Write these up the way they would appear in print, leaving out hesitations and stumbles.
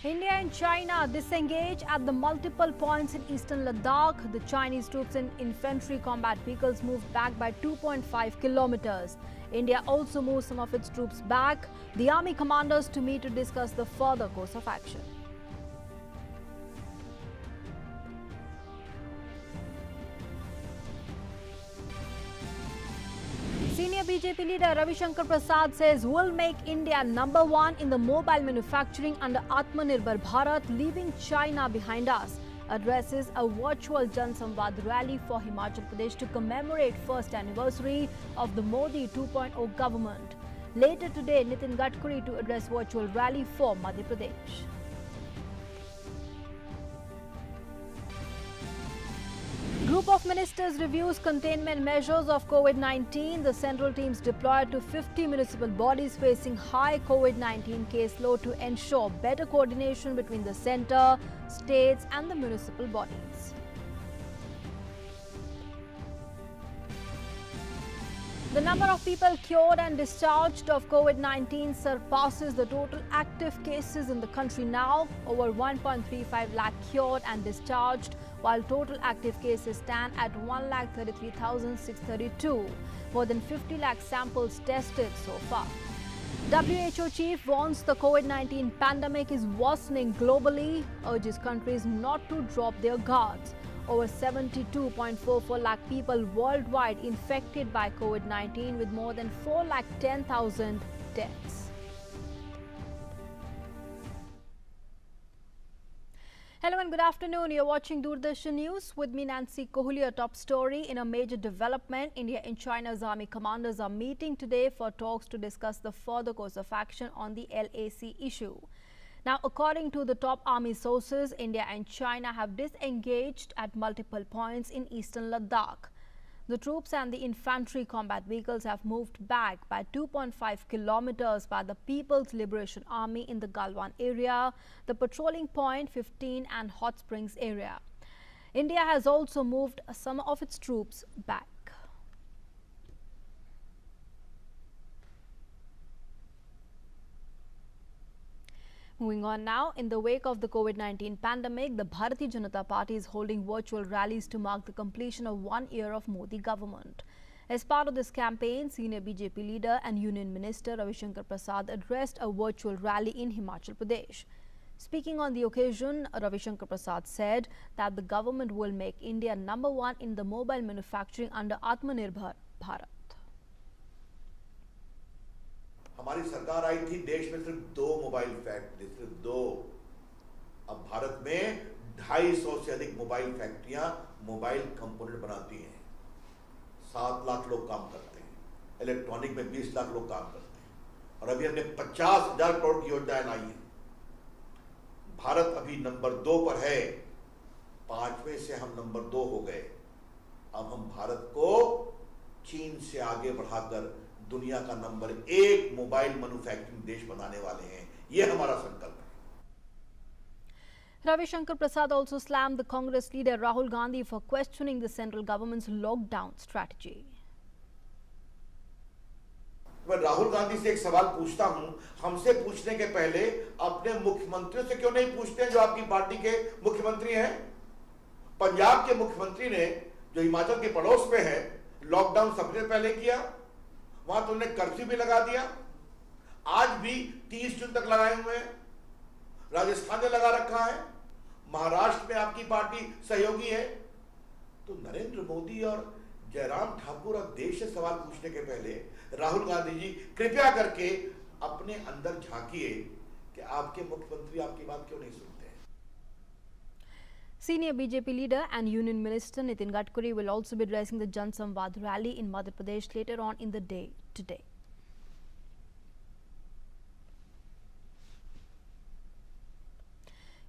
India and China disengage at the multiple points in Eastern Ladakh. The Chinese troops and infantry combat vehicles moved back by 2.5 kilometers. India also moved some of its troops back. The army commanders to meet to discuss the further course of action. Senior BJP leader Ravi Shankar Prasad says we'll make India #1 in the mobile manufacturing under Atmanirbhar Bharat, leaving China behind us. Addresses a virtual Samvad rally for Himachal Pradesh to commemorate first anniversary of the Modi 2.0 government. Later today, Nitin Gadkari to address virtual rally for Madhya Pradesh. Group of ministers reviews containment measures of COVID-19. The central teams deployed to 50 municipal bodies facing high COVID-19 caseload to ensure better coordination between the centre, states and the municipal bodies. The number of people cured and discharged of COVID-19 surpasses the total active cases in the country now. Over 1.35 lakh cured and discharged, while total active cases stand at 1,33,632. More than 50 lakh samples tested so far. WHO chief warns the COVID-19 pandemic is worsening globally, urges countries not to drop their guards. Over 72.44 lakh people worldwide infected by COVID-19 with more than 4,10,000 deaths. Hello and good afternoon. You're watching Doordarshan News with me, Nancy Kohli. A top story in a major development. India and China's army commanders are meeting today for talks to discuss the further course of action on the LAC issue. Now, according to the top army sources, India and China have disengaged at multiple points in Eastern Ladakh. The troops and the infantry combat vehicles have moved back by 2.5 kilometers by the People's Liberation Army in the Galwan area, the patrolling point 15 and Hot Springs area. India has also moved some of its troops back. Moving on now, in the wake of the COVID-19 pandemic, the Bharatiya Janata Party is holding virtual rallies to mark the completion of 1 year of Modi government. As part of this campaign, senior BJP leader and Union Minister Ravi Shankar Prasad addressed a virtual rally in Himachal Pradesh. Speaking on the occasion, Ravi Shankar Prasad said that the government will make India #1 in the mobile manufacturing under Atmanirbhar Bharat. हमारी सरकार आई थी, देश में सिर्फ 2 mobile factory, सिर्फ 2। अब भारत में 250 से अधिक मोबाइल फैक्ट्रियां मोबाइल कंपोनेंट बनाती हैं। 7 लाख लोग काम करते हैं, इलेक्ट्रॉनिक में 20 लाख लोग काम करते हैं, और अभी हमने 50,000 करोड़ की योजनाएं लाई हैं। भारत अभी नंबर 2 पर है, 5वें से हम नंबर 2 हो गए। अब हम भारत को चीन से आगे बढ़ाकर दुनिया का नंबर 1 मोबाइल मैन्युफैक्चरिंग देश बनाने वाले हैं। ये हमारा संकल्प है। Ravi Shankar Prasad also slammed the Congress leader Rahul Gandhi for questioning the central government's lockdown strategy. मैं राहुल गांधी से एक सवाल पूछता हूं, हमसे पूछने के पहले अपने मुख्यमंत्रियों से क्यों नहीं पूछते हैं जो आपकी पार्टी के मुख्यमंत्री हैं? पंजाब के मुख्यमंत्री ने, जो हिमाचल के पड़ोस में है, लॉकडाउन सबसे पहले किया। वहां तो उन्होंने कर्फ्यू भी लगा दिया। आज भी 30 जून तक लगाए हुए हैं। राजस्थान ने लगा रखा है। महाराष्ट्र में आपकी पार्टी सहयोगी है। तो नरेंद्र मोदी और जयराम ठाकुर और देश से सवाल पूछने के पहले राहुल गांधी जी कृपया करके अपने अंदर झांकिए कि आपके मुख्यमंत्री आपकी बात क्यों नहीं सुनते हैं। Senior BJP leader and Union Minister Nitin Gadkari will also be addressing the Samvad rally in Madhya Pradesh later on in the day today.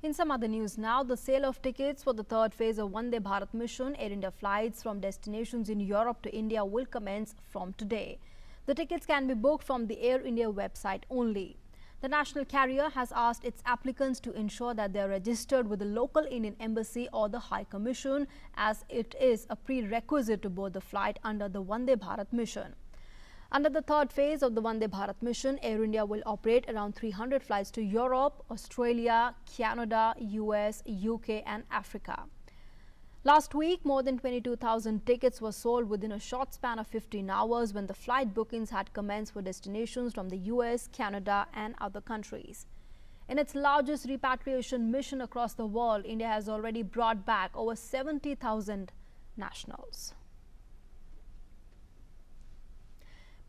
In some other news now, the sale of tickets for the third phase of Vande Bharat Mission Air India flights from destinations in Europe to India will commence from today. The tickets can be booked from the Air India website only. The national carrier has asked its applicants to ensure that they are registered with the local Indian embassy or the High Commission, as it is a prerequisite to board the flight under the Vande Bharat mission. Under the third phase of the Vande Bharat Mission, Air India will operate around 300 flights to Europe, Australia, Canada, US, UK and Africa. Last week, more than 22,000 tickets were sold within a short span of 15 hours when the flight bookings had commenced for destinations from the US, Canada and other countries. In its largest repatriation mission across the world, India has already brought back over 70,000 nationals.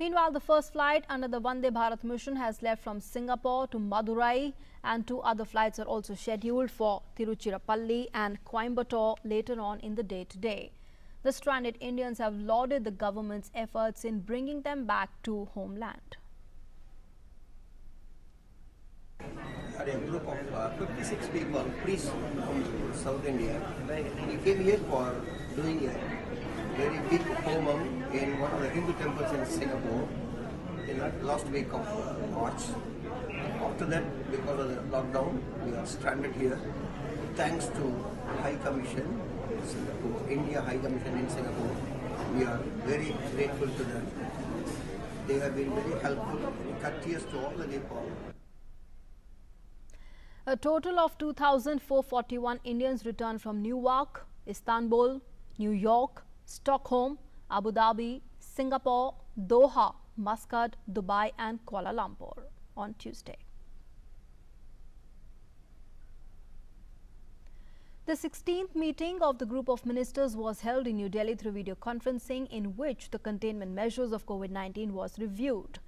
Meanwhile, the first flight under the Vande Bharat mission has left from Singapore to Madurai, and 2 other flights are also scheduled for Tiruchirappalli and Coimbatore later on in the day today. The stranded Indians have lauded the government's efforts in bringing them back to homeland. A group of 56 people, priests from South India. We came here for doing a very big homam in one of the Hindu temples in Singapore in the last week of March. After that, because of the lockdown, we are stranded here. Thanks to High Commission, to India High Commission in Singapore, we are very grateful to them. They have been very helpful, courteous to all the people. A total of 2,441 Indians returned from Newark, Istanbul, New York, Stockholm, Abu Dhabi, Singapore, Doha, Muscat, Dubai and Kuala Lumpur on Tuesday. The 16th meeting of the group of ministers was held in New Delhi through video conferencing, in which the containment measures of COVID-19 was reviewed.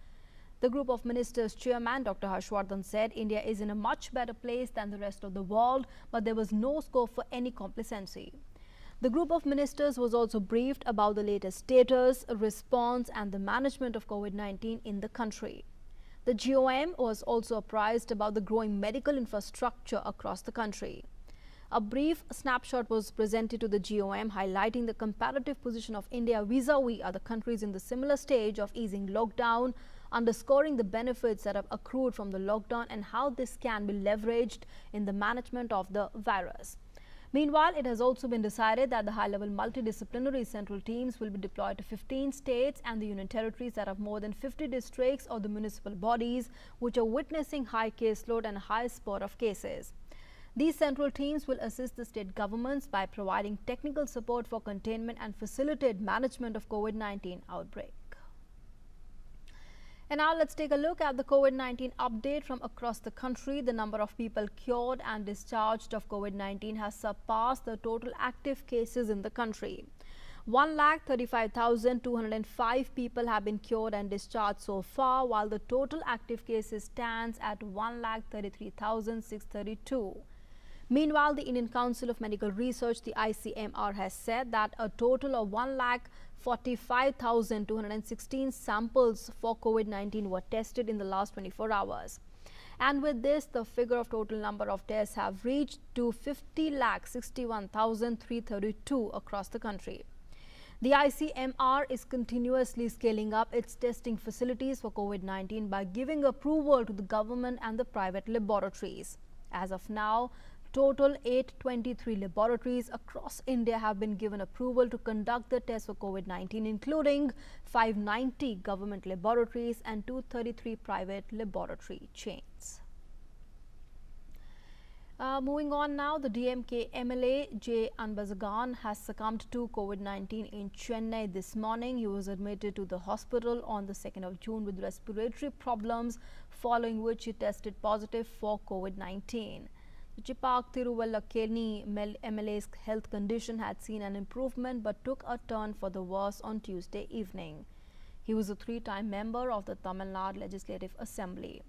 The group of ministers chairman Dr. Harshvardhan said India is in a much better place than the rest of the world, but there was no scope for any complacency. The group of ministers was also briefed about the latest status, response and the management of COVID-19 in the country. The GOM was also apprised about the growing medical infrastructure across the country. A brief snapshot was presented to the GOM highlighting the comparative position of India vis-a-vis other countries in the similar stage of easing lockdown, underscoring the benefits that have accrued from the lockdown and how this can be leveraged in the management of the virus. Meanwhile, it has also been decided that the high-level multidisciplinary central teams will be deployed to 15 states and the union territories that have more than 50 districts or the municipal bodies which are witnessing high caseload and high spurt of cases. These central teams will assist the state governments by providing technical support for containment and facilitate management of COVID-19 outbreak. And now let's take a look at the COVID-19 update from across the country. The number of people cured and discharged of COVID-19 has surpassed the total active cases in the country. 1,35,205 people have been cured and discharged so far, while the total active cases stands at 1,33,632. Meanwhile, the Indian Council of Medical Research, the ICMR, has said that a total of 1,45,216 samples for COVID-19 were tested in the last 24 hours. And with this, the figure of total number of tests have reached to 50,61,332 across the country. The ICMR is continuously scaling up its testing facilities for COVID-19 by giving approval to the government and the private laboratories. As of now, total 823 laboratories across India have been given approval to conduct the tests for COVID-19, including 590 government laboratories and 233 private laboratory chains. Moving on now, the DMK MLA J.Anbazhagan has succumbed to COVID-19 in Chennai this morning. He was admitted to the hospital on the 2nd of June with respiratory problems, following which he tested positive for COVID-19. The Chipak Tiruvallakeni MLA's health condition had seen an improvement but took a turn for the worse on Tuesday evening. He was a 3-time member of the Tamil Nadu Legislative Assembly.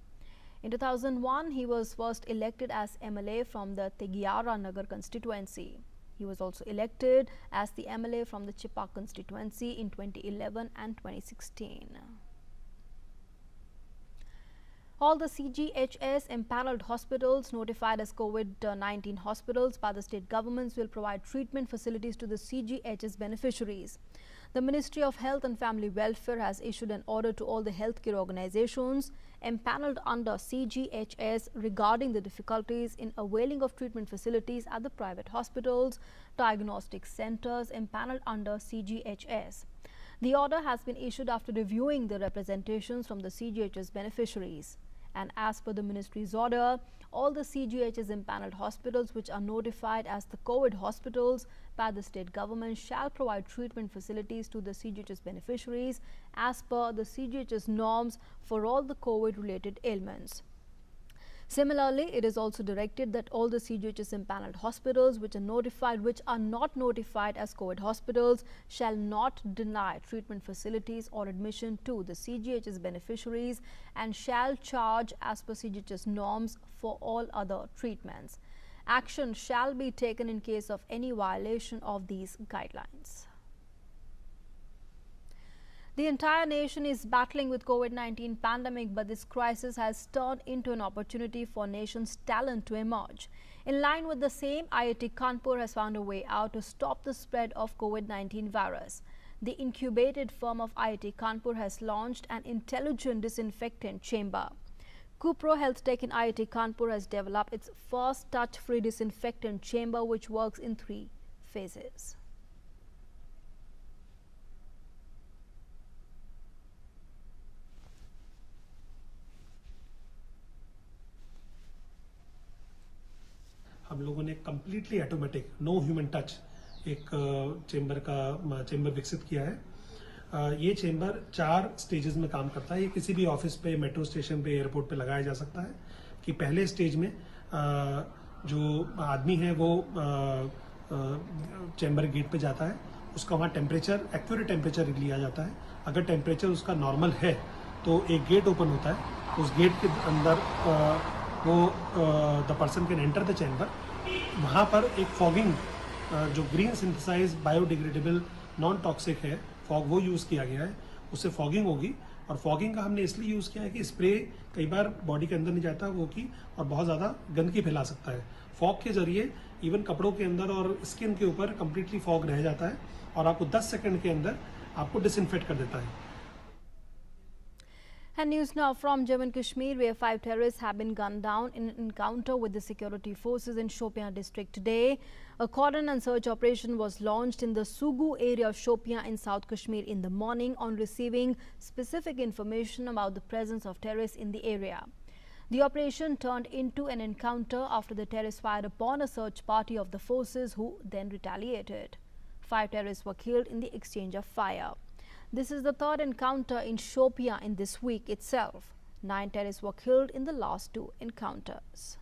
In 2001, he was first elected as MLA from the Tegiyara Nagar constituency. He was also elected as the MLA from the Chipak constituency in 2011 and 2016. All the CGHS empanelled hospitals notified as COVID-19 hospitals by the state governments will provide treatment facilities to the CGHS beneficiaries. The Ministry of Health and Family Welfare has issued an order to all the healthcare organizations empanelled under CGHS regarding the difficulties in availing of treatment facilities at the private hospitals, diagnostic centres empanelled under CGHS. The order has been issued after reviewing the representations from the CGHS beneficiaries. And as per the ministry's order, all the CGHS empanelled hospitals which are notified as the COVID hospitals by the state government shall provide treatment facilities to the CGHS beneficiaries as per the CGHS norms for all the COVID-related ailments. Similarly, it is also directed that all the CGHS empanelled hospitals which are not notified as COVID hospitals shall not deny treatment facilities or admission to the CGHS beneficiaries and shall charge as per CGHS norms for all other treatments. Action shall be taken in case of any violation of these guidelines. The entire nation is battling with COVID-19 pandemic, but this crisis has turned into an opportunity for nation's talent to emerge. In line with the same, IIT Kanpur has found a way out to stop the spread of COVID-19 virus. The incubated firm of IIT Kanpur has launched an intelligent disinfectant chamber. Kupro Health Tech in IIT Kanpur has developed its first touch-free disinfectant chamber which works in 3 phases. हम लोगों ने completely automatic no human touch एक chamber विकसित किया है। ये chamber 4 stages में काम करता है। ये किसी भी ऑफिस पे, मेट्रो स्टेशन पे, एयरपोर्ट पे लगाया जा सकता है कि पहले स्टेज में जो आदमी है वो चेंबर गेट पे जाता है, उसका वहाँ टेम्परेचर, एक्यूरेट टेम्परेचर लिया जाता है। अगर टेम्परेचर उसका नॉर्मल है तो एक गेट ओपन होता है, उस गेट के अंदर वो the person can enter the chamber. वहाँ पर एक फॉगिंग जो green synthesize biodegradable non toxic है फॉग, वो यूज़ किया गया है। उससे फॉगिंग होगी और फॉगिंग का हमने इसलिए यूज़ किया है कि स्प्रे कई बार बॉडी के अंदर नहीं जाता वो की और बहुत ज़्यादा गंदगी फैला सकता है। फॉग के जरिए इवन कपड़ों के अंदर और स्किन के ऊपर कम्प्लीटली फॉग रह जाता है और आपको 10 सेकंड के अंदर आपको डिसइंफेक्ट कर देता है। And news now from Jammu and Kashmir, where 5 terrorists have been gunned down in an encounter with the security forces in Shopian district today. A cordon and search operation was launched in the Sugu area of Shopian in South Kashmir in the morning on receiving specific information about the presence of terrorists in the area. The operation turned into an encounter after the terrorists fired upon a search party of the forces who then retaliated. 5 terrorists were killed in the exchange of fire. This is the 3rd encounter in Shopian in this week itself. 9 terrorists were killed in the last 2 encounters.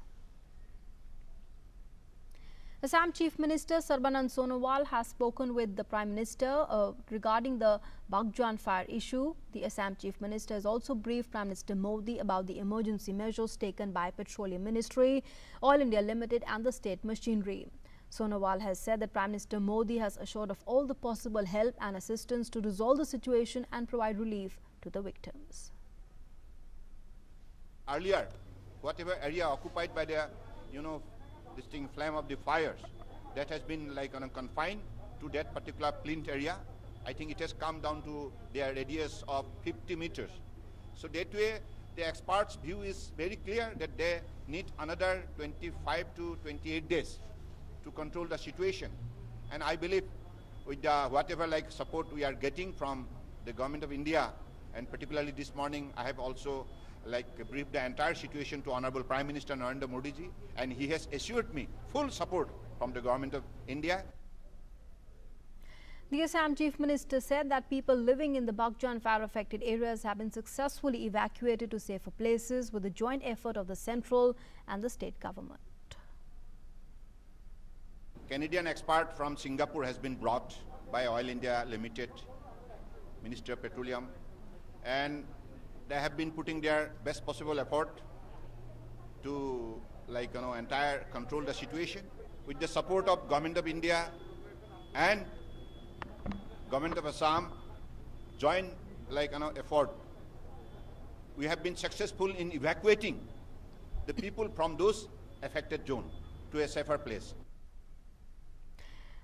Assam Chief Minister Sarbanand Sonowal has spoken with the Prime Minister regarding the Baghjan fire issue. The Assam Chief Minister has also briefed Prime Minister Modi about the emergency measures taken by Petroleum Ministry, Oil India Limited and the state machinery. Sonowal has said that Prime Minister Modi has assured of all the possible help and assistance to resolve the situation and provide relief to the victims. Earlier, whatever area occupied by the, this thing, flame of the fires, that has been confined to that particular plinth area. I think it has come down to their radius of 50 meters. So that way, the experts' view is very clear that they need another 25 to 28 days to control the situation. And I believe with the whatever support we are getting from the government of India, and particularly this morning I have also briefed the entire situation to Honorable Prime Minister Narendra Modi ji, and he has assured me full support from the government of India. The Assam Chief Minister said that people living in the Baghjan fire-affected areas have been successfully evacuated to safer places with the joint effort of the central and the state government. Canadian expert from Singapore has been brought by Oil India Limited, Ministry of Petroleum, and they have been putting their best possible effort to entire control the situation with the support of Government of India and Government of Assam joint effort. We have been successful in evacuating the people from those affected zone to a safer place.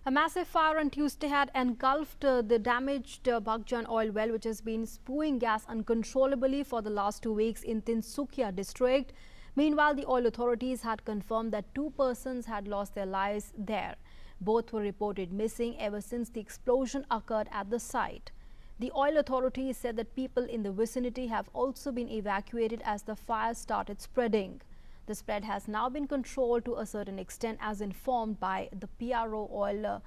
A massive fire on Tuesday had engulfed the damaged Baghjan oil well, which has been spewing gas uncontrollably for the last 2 weeks in Tinsukia district. Meanwhile, the oil authorities had confirmed that 2 persons had lost their lives there. Both were reported missing ever since the explosion occurred at the site. The oil authorities said that people in the vicinity have also been evacuated as the fire started spreading. The spread has now been controlled to a certain extent as informed by the PRO oil.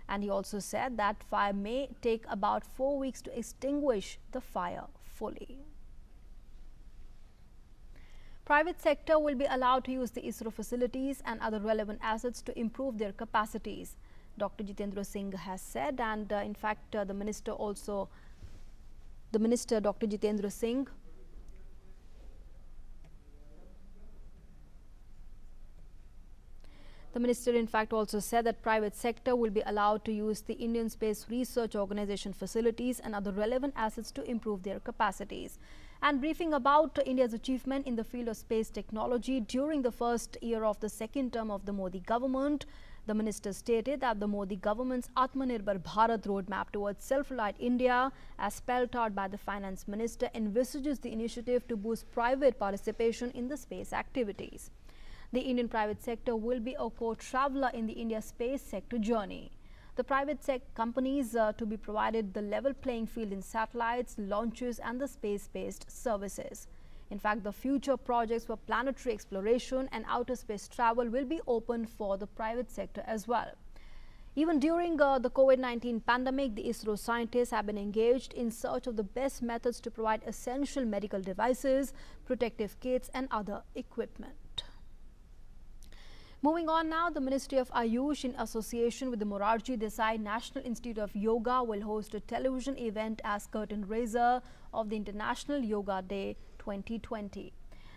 And he also said that fire may take about 4 weeks to extinguish the fire fully. Private sector will be allowed to use the ISRO facilities and other relevant assets to improve their capacities. Dr. Jitendra Singh has said, and in fact the minister Dr. Jitendra Singh The minister in fact also said that private sector will be allowed to use the Indian Space Research Organization facilities and other relevant assets to improve their capacities. And briefing about India's achievement in the field of space technology during the first year of the second term of the Modi government, the minister stated that the Modi government's Atmanirbhar Bharat roadmap towards self-reliant India, as spelled out by the finance minister, envisages the initiative to boost private participation in the space activities. The Indian private sector will be a co-traveler in the India space sector journey. The private companies to be provided the level playing field in satellites, launches and the space-based services. In fact, the future projects for planetary exploration and outer space travel will be open for the private sector as well. Even during the COVID-19 pandemic, the ISRO scientists have been engaged in search of the best methods to provide essential medical devices, protective kits and other equipment. Moving on now, the Ministry of Ayush in association with the Morarji Desai National Institute of Yoga will host a television event as curtain raiser of the International Yoga Day 2020.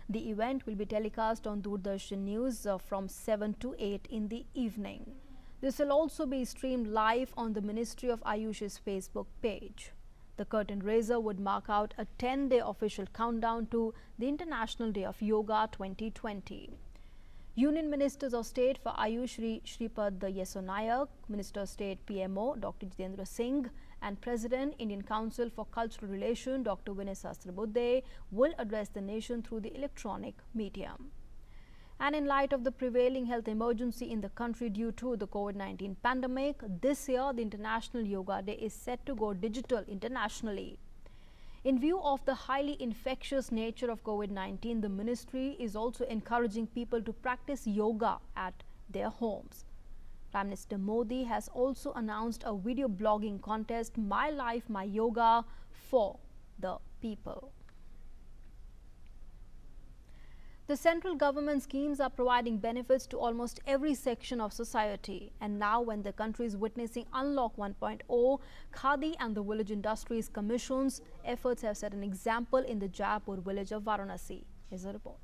The event will be telecast on Doordarshan News from 7 to 8 in the evening. This will also be streamed live on the Ministry of Ayush's Facebook page. The curtain raiser would mark out a 10-day official countdown to the International Day of Yoga 2020. Union Ministers of State for Ayush Shripad Yeso Nayak, Minister of State PMO Dr. Jitendra Singh and President Indian Council for Cultural Relations Dr. Vinay Sahasrabudhe will address the nation through the electronic medium. And in light of the prevailing health emergency in the country due to the COVID-19 pandemic, this year the International Yoga Day is set to go digital internationally. In view of the highly infectious nature of COVID-19, the ministry is also encouraging people to practice yoga at their homes. Prime Minister Modi has also announced a video blogging contest, My Life, My Yoga, for the people. The central government schemes are providing benefits to almost every section of society. And now when the country is witnessing Unlock 1.0, Khadi and the Village Industries Commission's efforts have set an example in the Jaipur village of Varanasi. Here's a report.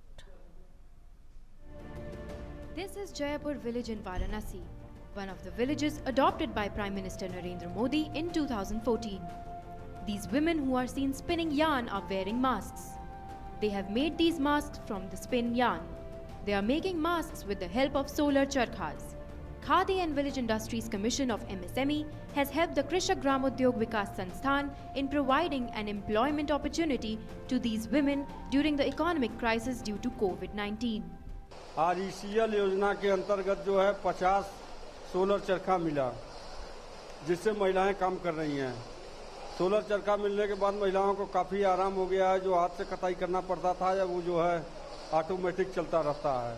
This is Jaipur village in Varanasi, one of the villages adopted by Prime Minister Narendra Modi in 2014. These women who are seen spinning yarn are wearing masks. They have made these masks from the spin yarn. They are making masks with the help of solar charkhas. Khadi and Village Industries Commission of MSME has helped the Krishak Gramodyog Vikas Sansthan in providing an employment opportunity to these women during the economic crisis due to COVID-19. आज ECL योजना के अंतर्गत जो है 50 solar चरखा मिला, जिससे महिलाएं काम कर रही हैं। सोलर चरखा मिलने के बाद महिलाओं को काफ़ी आराम हो गया है, जो हाथ से कटाई करना पड़ता था या वो जो है ऑटोमेटिक चलता रहता है।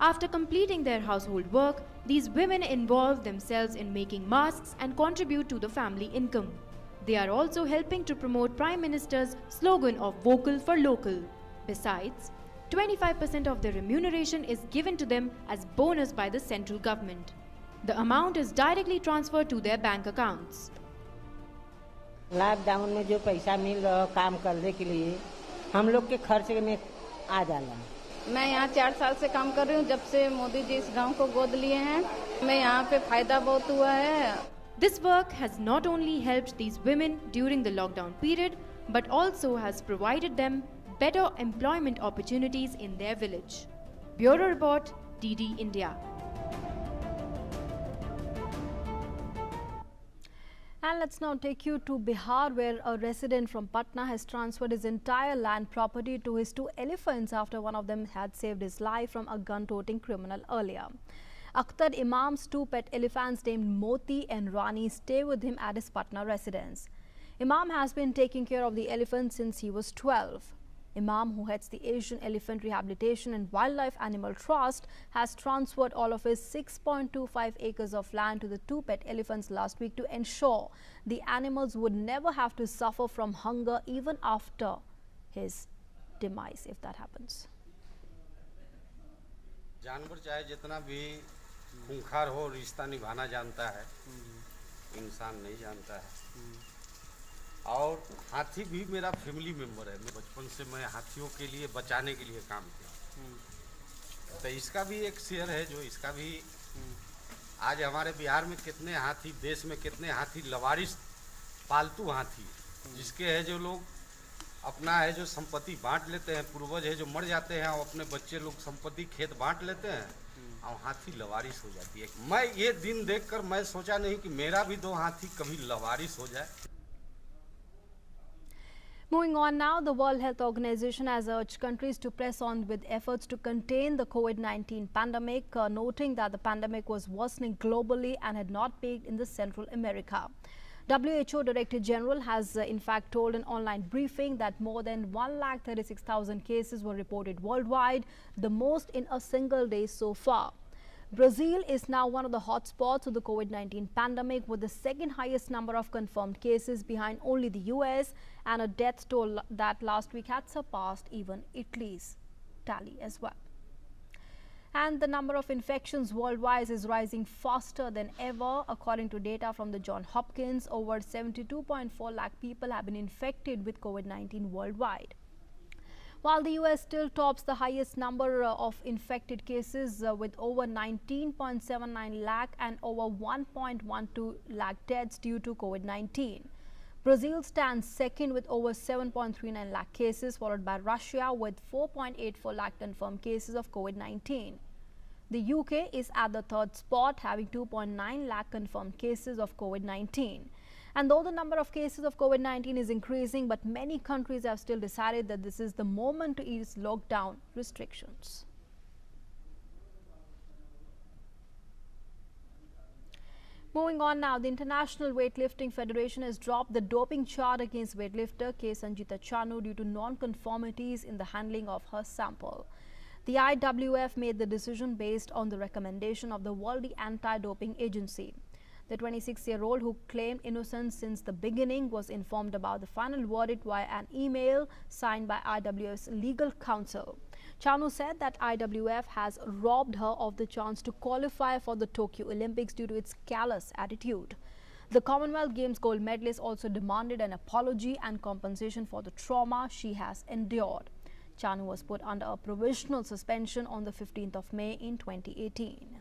After completing their household work, these women involve themselves in making masks and contribute to the family income. They are also helping to promote Prime Minister's slogan of Vocal for Local. Besides, 25% of their remuneration is given to them as bonus by the central government. The amount is directly transferred to their bank accounts. Lockdown में जो पैसा मिल रहा काम करने के लिए हम लोग के खर्च में आ जाला। मैं यहाँ 4 साल से काम कर रही हूँ, जब से मोदी जी इस गांव को गोद लिए हैं। मैं यहाँ पे फायदा बहुत हुआ है। This work has not only helped these women during the lockdown period, but also has provided them better employment opportunities in their village. Bureau Report, DD India. And let's now take you to Bihar, where a resident from Patna has transferred his entire land property to his 2 elephants after one of them had saved his life from a gun-toting criminal earlier. Akhtar Imam's 2 pet elephants named Moti and Rani stay with him at his Patna residence. Imam has been taking care of the elephant since he was 12. Imam, who heads the Asian Elephant Rehabilitation and Wildlife Animal Trust, has transferred all of his 6.25 acres of land to the 2 pet elephants last week to ensure the animals would never have to suffer from hunger even after his demise, if that happens. जानवर चाहे जितना भी खूंखार हो रिश्ता निभाना जानता है, इंसान नहीं जानता है। और हाथी भी मेरा फैमिली मेंबर है। मैं बचपन से मैं हाथियों के लिए बचाने के लिए काम किया। तो इसका भी एक शेयर है जो इसका भी आज हमारे बिहार में कितने हाथी, देश में कितने हाथी लवारिस पालतू हाथी, जिसके है जो लोग अपना है जो संपत्ति बांट लेते हैं, पूर्वज है जो मर जाते हैं और अपने बच्चे लोग संपत्ति खेत बांट लेते हैं और हाथी लवारिस हो जाती है। मैं ये दिन देखकर मैं सोचा नहीं कि मेरा भी 2 हाथी कभी लवारिस हो जाए। Moving on now, the World Health Organization has urged countries to press on with efforts to contain the COVID-19 pandemic, noting that the pandemic was worsening globally and had not peaked in the Central America. WHO Director General has in fact told an online briefing that more than 136,000 cases were reported worldwide, the most in a single day so far. Brazil is now one of the hotspots of the COVID-19 pandemic, with the second highest number of confirmed cases behind only the US, and a death toll that last week had surpassed even Italy's tally as well. And the number of infections worldwide is rising faster than ever. According to data from the Johns Hopkins, over 72.4 lakh people have been infected with COVID-19 worldwide. While the US still tops the highest number of infected cases with over 19.79 lakh and over 1.12 lakh deaths due to COVID-19. Brazil stands second with over 7.39 lakh cases, followed by Russia with 4.84 lakh confirmed cases of COVID-19. The UK is at the third spot, having 2.9 lakh confirmed cases of COVID-19. And though the number of cases of COVID-19 is increasing, but many countries have still decided that this is the moment to ease lockdown restrictions. Moving on now, the International Weightlifting Federation has dropped the doping charge against weightlifter K. Sanjita Chanu due to non-conformities in the handling of her sample. The IWF made the decision based on the recommendation of the World Anti-Doping Agency. The 26-year-old, who claimed innocence since the beginning, was informed about the final verdict via an email signed by IWF's legal counsel. Chanu said that IWF has robbed her of the chance to qualify for the Tokyo Olympics due to its callous attitude. The Commonwealth Games gold medalist also demanded an apology and compensation for the trauma she has endured. Chanu was put under a provisional suspension on the 15th of May in 2018.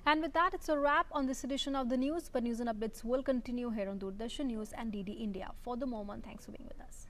And with that, it's a wrap on this edition of the news. But news and updates will continue here on Doordarshan News and DD India. For the moment, thanks for being with us.